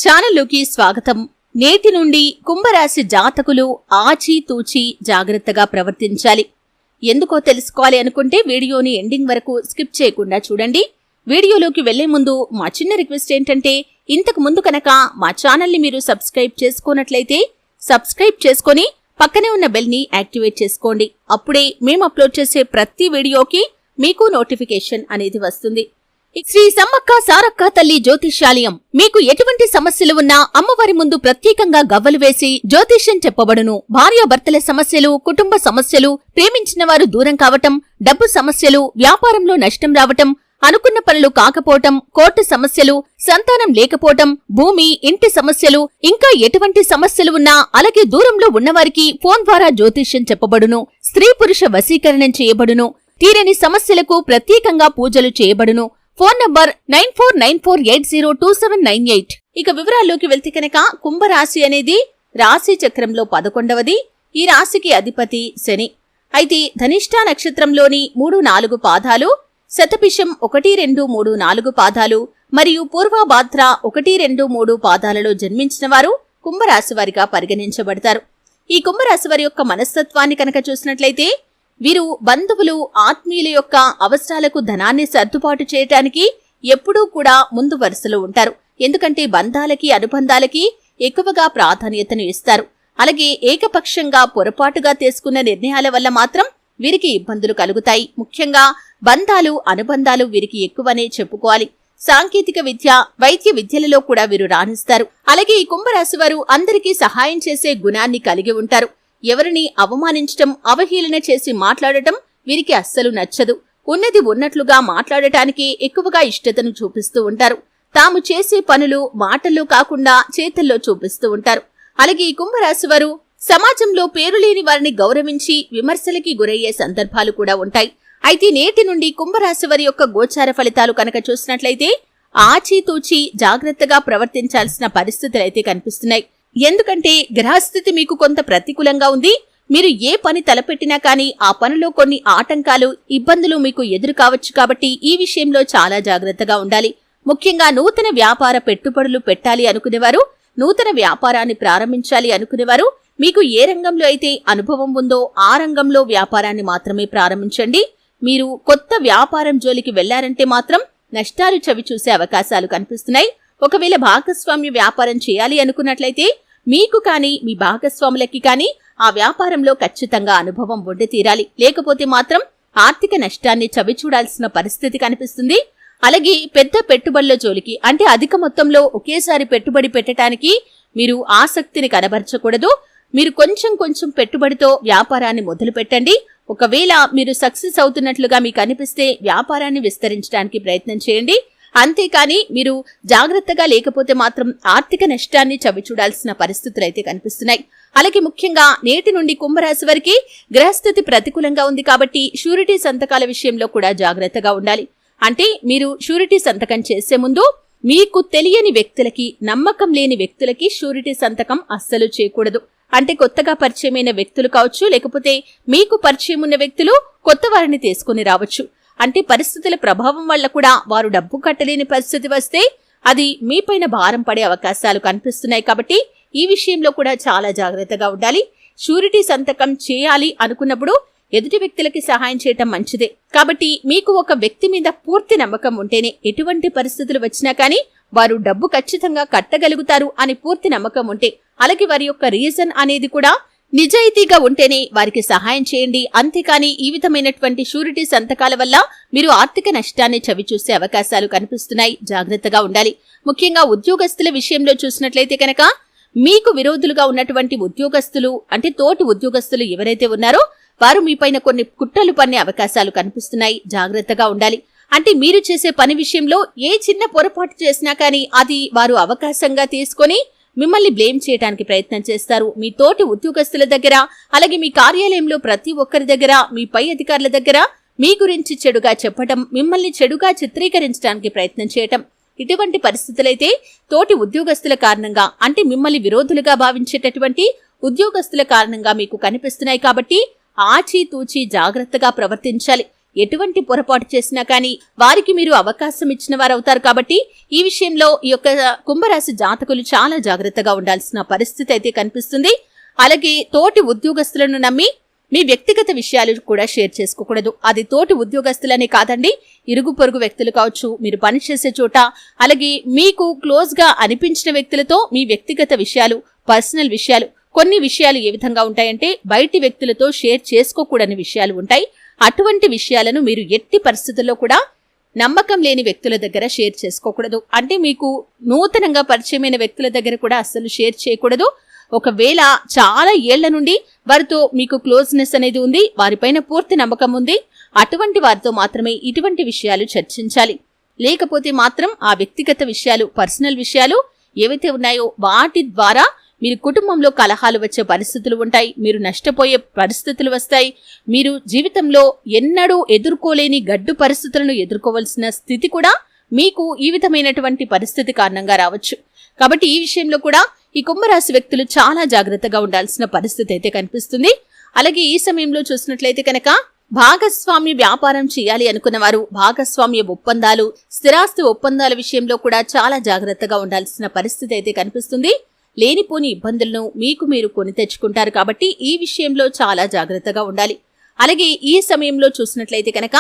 ఛానల్లోకి స్వాగతం. నేటి నుండి కుంభరాశి జాతకులు ఆచితూచి జాగ్రత్తగా ప్రవర్తించాలి. ఎందుకో తెలుసుకోవాలి అనుకుంటే వీడియోని ఎండింగ్ వరకు స్కిప్ చేయకుండా చూడండి. వీడియోలోకి వెళ్లే ముందు మా చిన్న రిక్వెస్ట్ ఏంటంటే, ఇంతకు ముందు కనుక మా ఛానల్ని మీరు సబ్స్క్రైబ్ చేసుకోనట్లయితే సబ్స్క్రైబ్ చేసుకొని పక్కనే ఉన్న బెల్ ని యాక్టివేట్ చేసుకోండి. అప్పుడే మేము అప్లోడ్ చేసే ప్రతి వీడియోకి మీకు నోటిఫికేషన్ అనేది వస్తుంది. శ్రీ సమ్మక్క సారక్క తల్లి జ్యోతిష్యాలయం. మీకు ఎటువంటి సమస్యలు ఉన్నా అమ్మవారి ముందు ప్రత్యేకంగా గవ్వలు వేసి జ్యోతిష్యం చెప్పబడును. భార్యాభర్తల సమస్యలు, కుటుంబ సమస్యలు, ప్రేమించిన వారు దూరం కావటం, డబ్బు సమస్యలు, వ్యాపారంలో నష్టం రావటం, అనుకున్న పనులు కాకపోవటం, కోర్టు సమస్యలు, సంతానం లేకపోవటం, భూమి, ఇంటి సమస్యలు, ఇంకా ఎటువంటి సమస్యలు ఉన్నా అలాగే దూరంలో ఉన్నవారికి ఫోన్ ద్వారా జ్యోతిష్యం చెప్పబడును. స్త్రీ పురుష వశీకరణం చేయబడును. తీరని సమస్యలకు ప్రత్యేకంగా పూజలు చేయబడును. Phone number 9494802798. ఇక వివరాల్లోకి వెళ్తే కనుక కుంభరాశి అనేది రాశి చక్రంలో 11వది. ఈ రాశికి అధిపతి శని. అయితే ధనిష్ఠా నక్షత్రంలోని 3-4 పాదాలు, శతభిషం 1-2-3-4 పాదాలు మరియు పూర్వభాద్ర 1-2-3 పాదాలలో జన్మించిన వారు కుంభరాశి వారిగా పరిగణించబడతారు. ఈ కుంభరాశి వారి యొక్క మనస్తత్వాన్ని కనుక చూసినట్లయితే, వీరు బంధువులు, ఆత్మీయుల యొక్క అవసరాలకు ధనాన్ని సర్దుబాటు చేయటానికి ఎప్పుడూ కూడా ముందు వరుసలో ఉంటారు. ఎందుకంటే బంధాలకి, అనుబంధాలకి ఎక్కువగా ప్రాధాన్యతను ఇస్తారు. అలాగే ఏకపక్షంగా పొరపాటుగా తీసుకున్న నిర్ణయాల వల్ల మాత్రం వీరికి ఇబ్బందులు కలుగుతాయి. ముఖ్యంగా బంధాలు, అనుబంధాలు వీరికి ఎక్కువనే చెప్పుకోవాలి. సాంకేతిక విద్య, వైద్య విద్యలలో కూడా వీరు రాణిస్తారు. అలాగే ఈ కుంభరాశి వారు అందరికీ సహాయం చేసే గుణాన్ని కలిగి ఉంటారు. ఎవరిని అవమానించటం, అవహేళన చేసి మాట్లాడటం వీరికి అస్సలు నచ్చదు. ఉన్నది ఉన్నట్లుగా మాట్లాడటానికి ఎక్కువగా ఇష్టతను చూపిస్తూ ఉంటారు. తాము చేసే పనులు మాటల్లో కాకుండా చేతల్లో చూపిస్తూ ఉంటారు. అలాగే ఈ కుంభరాశి వారు సమాజంలో పేరులేని వారిని గౌరవించి విమర్శలకి గురయ్యే సందర్భాలు కూడా ఉంటాయి. అయితే నేటి నుండి కుంభరాశి వారి యొక్క గోచార ఫలితాలు కనుక చూసినట్లయితే ఆచితూచి జాగ్రత్తగా ప్రవర్తించాల్సిన పరిస్థితులైతే కనిపిస్తున్నాయి. ఎందుకంటే గ్రహస్థితి మీకు కొంత ప్రతికూలంగా ఉంది. మీరు ఏ పని తలపెట్టినా కానీ ఆ పనిలో కొన్ని ఆటంకాలు, ఇబ్బందులు మీకు ఎదురు కావచ్చు. కాబట్టి ఈ విషయంలో చాలా జాగ్రత్తగా ఉండాలి. ముఖ్యంగా నూతన వ్యాపార పెట్టుబడులు పెట్టాలి అనుకునేవారు, నూతన వ్యాపారాన్ని ప్రారంభించాలి అనుకునేవారు, మీకు ఏ రంగంలో అయితే అనుభవం ఉందో ఆ రంగంలో వ్యాపారాన్ని మాత్రమే ప్రారంభించండి. మీరు కొత్త వ్యాపారం జోలికి వెళ్లారంటే మాత్రం నష్టాలు చవి చూసే అవకాశాలు కనిపిస్తున్నాయి. ఒకవేళ భాగస్వామ్య వ్యాపారం చేయాలి అనుకున్నట్లయితే మీకు కానీ మీ భాగస్వాములకి కానీ ఆ వ్యాపారంలో ఖచ్చితంగా అనుభవం ఉండి తీరాలి. లేకపోతే మాత్రం ఆర్థిక నష్టాన్ని చవి చూడాల్సిన పరిస్థితి కనిపిస్తుంది. అలాగే పెద్ద పెట్టుబడుల జోలికి, అంటే అధిక మొత్తంలో ఒకేసారి పెట్టుబడి పెట్టడానికి మీరు ఆసక్తిని కనబరచకూడదు. మీరు కొంచెం కొంచెం పెట్టుబడితో వ్యాపారాన్ని మొదలు పెట్టండి. ఒకవేళ మీరు సక్సెస్ అవుతున్నట్లుగా మీకు అనిపిస్తే వ్యాపారాన్ని విస్తరించడానికి ప్రయత్నం చేయండి. అంతేకాని మీరు జాగ్రత్తగా లేకపోతే మాత్రం ఆర్థిక నష్టాన్ని చవిచూడాల్సిన పరిస్థితులు అయితే కనిపిస్తున్నాయి. అలాగే ముఖ్యంగా నేటి నుండి కుంభరాశి వారికి గ్రహస్థితి ప్రతికూలంగా ఉంది కాబట్టి షూరిటీ సంతకాల విషయంలో కూడా జాగ్రత్తగా ఉండాలి. అంటే మీరు షూరిటీ సంతకం చేసే ముందు మీకు తెలియని వ్యక్తులకి, నమ్మకం లేని వ్యక్తులకి షూరిటీ సంతకం అస్సలు చేయకూడదు. అంటే కొత్తగా పరిచయమైన వ్యక్తులు కావచ్చు, లేకపోతే మీకు పరిచయం ఉన్న వ్యక్తులు కొత్త వారిని తీసుకుని రావచ్చు. అంటే పరిస్థితుల ప్రభావం వల్ల కూడా వారు డబ్బు కట్టలేని పరిస్థితి వస్తే అది మీపైన భారం పడే అవకాశాలు కనిపిస్తున్నాయి. కాబట్టి ఈ విషయంలో కూడా చాలా జాగ్రత్తగా ఉండాలి. షూరిటీ సంతకం చేయాలి అనుకున్నప్పుడు ఎదుటి వ్యక్తులకి సహాయం చేయటం మంచిదే. కాబట్టి మీకు ఒక వ్యక్తి మీద పూర్తి నమ్మకం ఉంటేనే ఎటువంటి పరిస్థితులు వచ్చినా కానీ వారు డబ్బు ఖచ్చితంగా కట్టగలుగుతారు అని పూర్తి నమ్మకం ఉంటే, అలాగే వారి యొక్క రీజన్ అనేది కూడా నిజాయితీగా ఉంటేనే వారికి సహాయం చేయండి. అంతేకాని ఈ విధమైనటువంటి షూరిటీ సంతకాల వల్ల మీరు ఆర్థిక నష్టాన్ని చవిచూసే అవకాశాలు కనిపిస్తున్నాయి. జాగ్రత్తగా ఉండాలి. ముఖ్యంగా ఉద్యోగస్తుల విషయంలో చూసినట్లయితే కనుక మీకు విరోధులుగా ఉన్నటువంటి ఉద్యోగస్తులు, అంటే తోటి ఉద్యోగస్తులు ఎవరైతే ఉన్నారో వారు మీపైన కొన్ని కుట్రలు పన్నే అవకాశాలు కనిపిస్తున్నాయి. జాగ్రత్తగా ఉండాలి. అంటే మీరు చేసే పని విషయంలో ఏ చిన్న పొరపాటు చేసినా కానీ అది వారు అవకాశంగా తీసుకొని మిమ్మల్ని బ్లేమ్ చేయడానికి ప్రయత్నం చేస్తారు. మీ తోటి ఉద్యోగస్తుల దగ్గర, అలాగే మీ కార్యాలయంలో ప్రతి ఒక్కరి దగ్గర, మీ పై అధికారుల దగ్గర మీ గురించి చెడుగా చెప్పటం, మిమ్మల్ని చెడుగా చిత్రీకరించడానికి ప్రయత్నం చేయటం, ఇటువంటి పరిస్థితులైతే తోటి ఉద్యోగస్తుల కారణంగా, అంటే మిమ్మల్ని విరోధులుగా భావించేటటువంటి ఉద్యోగస్తుల కారణంగా మీకు కనిపిస్తున్నాయి. కాబట్టి ఆచితూచి జాగ్రత్తగా ప్రవర్తించాలి. ఎటువంటి పొరపాటు చేసినా కానీ వారికి మీరు అవకాశం ఇచ్చిన వారు అవుతారు. కాబట్టి ఈ విషయంలో ఈ యొక్క కుంభరాశి జాతకులు చాలా జాగ్రత్తగా ఉండాల్సిన పరిస్థితి అయితే కనిపిస్తుంది. అలాగే తోటి ఉద్యోగస్తులను నమ్మి మీ వ్యక్తిగత విషయాలు కూడా షేర్ చేసుకోకూడదు. అది తోటి ఉద్యోగస్తులనే కాదండి, ఇరుగు పొరుగు వ్యక్తులు కావచ్చు, మీరు పనిచేసే చోట, అలాగే మీకు క్లోజ్ గా అనిపించిన వ్యక్తులతో మీ వ్యక్తిగత విషయాలు, పర్సనల్ విషయాలు, కొన్ని విషయాలు ఏ విధంగా ఉంటాయంటే బయటి వ్యక్తులతో షేర్ చేసుకోకూడని విషయాలు ఉంటాయి. అటువంటి విషయాలను మీరు ఎట్టి పరిస్థితుల్లో కూడా నమ్మకం లేని వ్యక్తుల దగ్గర షేర్ చేసుకోకూడదు. అంటే మీకు నూతనంగా పరిచయమైన వ్యక్తుల దగ్గర కూడా అస్సలు షేర్ చేయకూడదు. ఒకవేళ చాలా ఏళ్ల నుండి వారితో మీకు క్లోజ్నెస్ అనేది ఉంది, వారిపైన పూర్తి నమ్మకం ఉంది, అటువంటి వారితో మాత్రమే ఇటువంటి విషయాలు చర్చించాలి. లేకపోతే మాత్రం ఆ వ్యక్తిగత విషయాలు, పర్సనల్ విషయాలు ఏవైతే ఉన్నాయో వాటి ద్వారా మీరు కుటుంబంలో కలహాలు వచ్చే పరిస్థితులు ఉంటాయి, మీరు నష్టపోయే పరిస్థితులు వస్తాయి, మీరు జీవితంలో ఎన్నడూ ఎదుర్కోలేని గడ్డు పరిస్థితులను ఎదుర్కోవాల్సిన స్థితి కూడా మీకు ఈ విధమైనటువంటి పరిస్థితి కారణంగా రావచ్చు. కాబట్టి ఈ విషయంలో కూడా ఈ కుంభరాశి వ్యక్తులు చాలా జాగ్రత్తగా ఉండాల్సిన పరిస్థితి అయితే కనిపిస్తుంది. అలాగే ఈ సమయంలో చూసినట్లయితే కనుక భాగస్వామ్య వ్యాపారం చేయాలి అనుకున్న వారు భాగస్వామ్య ఒప్పందాలు, స్థిరాస్తి ఒప్పందాల విషయంలో కూడా చాలా జాగ్రత్తగా ఉండాల్సిన పరిస్థితి అయితే కనిపిస్తుంది. లేనిపోని ఇబ్బందులను మీకు మీరు కొని తెచ్చుకుంటారు. కాబట్టి ఈ విషయంలో చాలా జాగ్రత్తగా ఉండాలి. అలాగే ఈ సమయంలో చూసినట్లయితే కనుక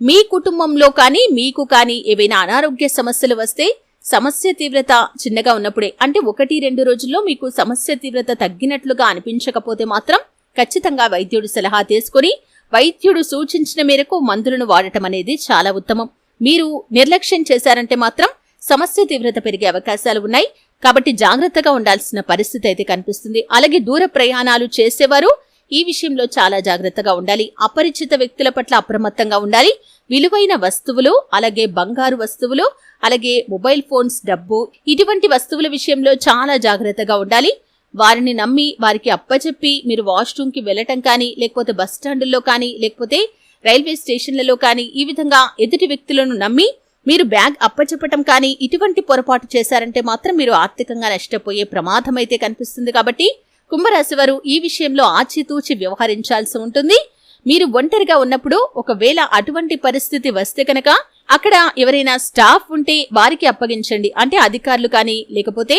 మీ కుటుంబంలో కానీ మీకు కానీ ఏవైనా అనారోగ్య సమస్యలు వస్తే సమస్య తీవ్రత చిన్నగా ఉన్నప్పుడే, అంటే 1-2 రోజుల్లో మీకు సమస్య తీవ్రత తగ్గినట్లుగా అనిపించకపోతే మాత్రం ఖచ్చితంగా వైద్యుడి సలహా తీసుకుని వైద్యుడు సూచించిన మేరకు మందులను వాడటం అనేది చాలా ఉత్తమం. మీరు నిర్లక్ష్యం చేశారంటే మాత్రం సమస్య తీవ్రత పెరిగే అవకాశాలు ఉన్నాయి. కాబట్టి జాగ్రత్తగా ఉండాల్సిన పరిస్థితి అయితే కనిపిస్తుంది. అలాగే దూర ప్రయాణాలు చేసేవారు ఈ విషయంలో చాలా జాగ్రత్తగా ఉండాలి. అపరిచిత వ్యక్తుల పట్ల అప్రమత్తంగా ఉండాలి. విలువైన వస్తువులు, అలాగే బంగారు వస్తువులు, అలాగే మొబైల్ ఫోన్స్, డబ్బు, ఇటువంటి వస్తువుల విషయంలో చాలా జాగ్రత్తగా ఉండాలి. వారిని నమ్మి వారికి అప్పచెప్పి మీరు వాష్రూమ్కి వెళ్ళటం కానీ, లేకపోతే బస్ స్టాండుల్లో కానీ, లేకపోతే రైల్వే స్టేషన్లలో కానీ ఈ విధంగా ఎదుటి వ్యక్తులను నమ్మి మీరు బ్యాగ్ అప్పచెప్పటం కానీ ఇటువంటి పొరపాటు చేశారంటే మాత్రం మీరు ఆర్థికంగా నష్టపోయే ప్రమాదం అయితే కనిపిస్తుంది. కాబట్టి కుంభరాశి వారు ఈ విషయంలో ఆచితూచి వ్యవహరించాల్సి ఉంటుంది. మీరు ఒంటరిగా ఉన్నప్పుడు ఒకవేళ అటువంటి పరిస్థితి వస్తే కనుక అక్కడ ఎవరైనా స్టాఫ్ ఉంటే వారికి అప్పగించండి. అంటే అధికారులు కానీ, లేకపోతే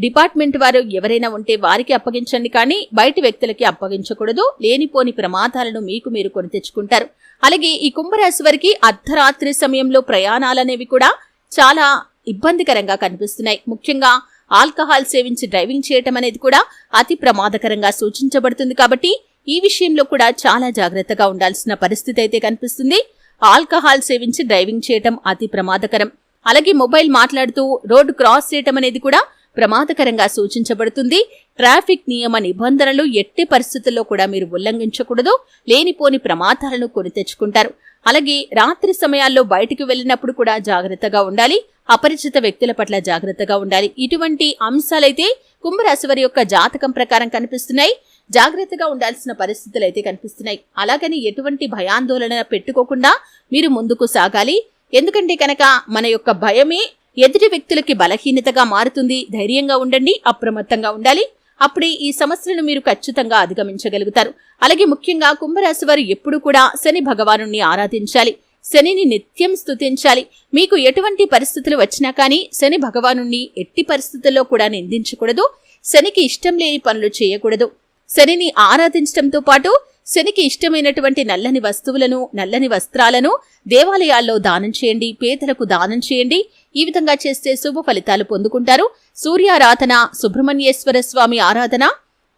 డిపార్ట్మెంట్ వారు ఎవరైనా ఉంటే వారికి అప్పగించండి, కానీ బయటి వ్యక్తులకి అప్పగించకూడదు. లేనిపోని ప్రమాదాలను మీకు మీరు కొని తెచ్చుకుంటారు. అలాగే ఈ కుంభరాశి వారికి అర్ధరాత్రి సమయంలో ప్రయాణాలనేవి కూడా చాలా ఇబ్బందికరంగా కనిపిస్తున్నాయి. ముఖ్యంగా ఆల్కహాల్ సేవించి డ్రైవింగ్ చేయటం అనేది కూడా అతి ప్రమాదకరంగా సూచించబడుతుంది. కాబట్టి ఈ విషయంలో కూడా చాలా జాగ్రత్తగా ఉండాల్సిన పరిస్థితి అయితే కనిపిస్తుంది. ఆల్కహాల్ సేవించి డ్రైవింగ్ చేయటం అతి ప్రమాదకరం. అలాగే మొబైల్ మాట్లాడుతూ రోడ్డు క్రాస్ చేయటం అనేది కూడా ప్రమాదకరంగా సూచించబడుతుంది. ట్రాఫిక్ నియమ నిబంధనలు ఎట్టి పరిస్థితుల్లో కూడా మీరు ఉల్లంఘించకూడదు. లేనిపోని ప్రమాదాలను కొని తెచ్చుకుంటారు. అలాగే రాత్రి సమయాల్లో బయటికి వెళ్ళినప్పుడు కూడా జాగ్రత్తగా ఉండాలి. అపరిచిత వ్యక్తుల పట్ల జాగ్రత్తగా ఉండాలి. ఇటువంటి అంశాలైతే కుంభరాశి వారి యొక్క జాతకం ప్రకారం కనిపిస్తున్నాయి. జాగ్రత్తగా ఉండాల్సిన పరిస్థితులు అయితే కనిపిస్తున్నాయి. అలాగని ఎటువంటి భయాందోళన పెట్టుకోకుండా మీరు ముందుకు సాగాలి. ఎందుకంటే కనుక మన యొక్క భయమే ఎదుటి వ్యక్తులకి బలహీనతగా మారుతుంది. ధైర్యంగా ఉండండి, అప్రమత్తంగా ఉండాలి. అప్పుడే ఈ సమస్యలను మీరు ఖచ్చితంగా అధిగమించగలుగుతారు. అలాగే ముఖ్యంగా కుంభరాశి వారు ఎప్పుడు కూడా శని భగవానుణ్ణి ఆరాధించాలి. శనిని నిత్యం స్తుతించాలి. మీకు ఎటువంటి పరిస్థితులు వచ్చినా కానీ శని భగవానుణ్ణి ఎట్టి పరిస్థితుల్లో కూడా నిందించకూడదు. శనికి ఇష్టం లేని పనులు చేయకూడదు. శనిని ఆరాధించడంతో పాటు శనికి ఇష్టమైనటువంటి నల్లని వస్తువులను, నల్లని వస్త్రాలను దేవాలయాల్లో దానం చేయండి, పేదలకు దానం చేయండి. ఈ విధంగా చేస్తే శుభ ఫలితాలు పొందుకుంటారు. సూర్యారాధన, సుబ్రహ్మణ్యేశ్వర స్వామి ఆరాధన,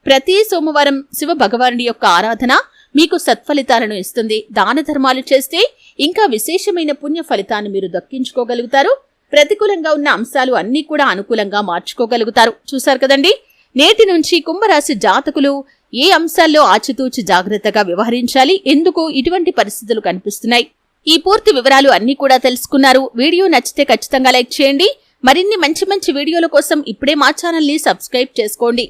ప్రతి సోమవారం శివ భగవానుడి యొక్క ఆరాధన మీకు సత్ఫలితాలను ఇస్తుంది. దాన ధర్మాలు చేస్తే ఇంకా విశేషమైన పుణ్య ఫలితాన్ని మీరు దక్కించుకోగలుగుతారు. ప్రతికూలంగా ఉన్న అంశాలు అన్నీ కూడా అనుకూలంగా మార్చుకోగలుగుతారు. చూశారు కదండి, నేటి నుంచి కుంభరాశి జాతకులు ఏ అంశాల్లో ఆచితూచి జాగ్రత్తగా వ్యవహరించాలి, ఎందుకు ఇటువంటి పరిస్థితులు కనిపిస్తున్నాయి, ఈ పూర్తి వివరాలు అన్నీ కూడా తెలుసుకున్నారు. వీడియో నచ్చితే ఖచ్చితంగా లైక్ చేయండి. మరిన్ని మంచి మంచి వీడియోల కోసం ఇప్పుడే మా ఛానల్ని సబ్స్క్రైబ్ చేసుకోండి.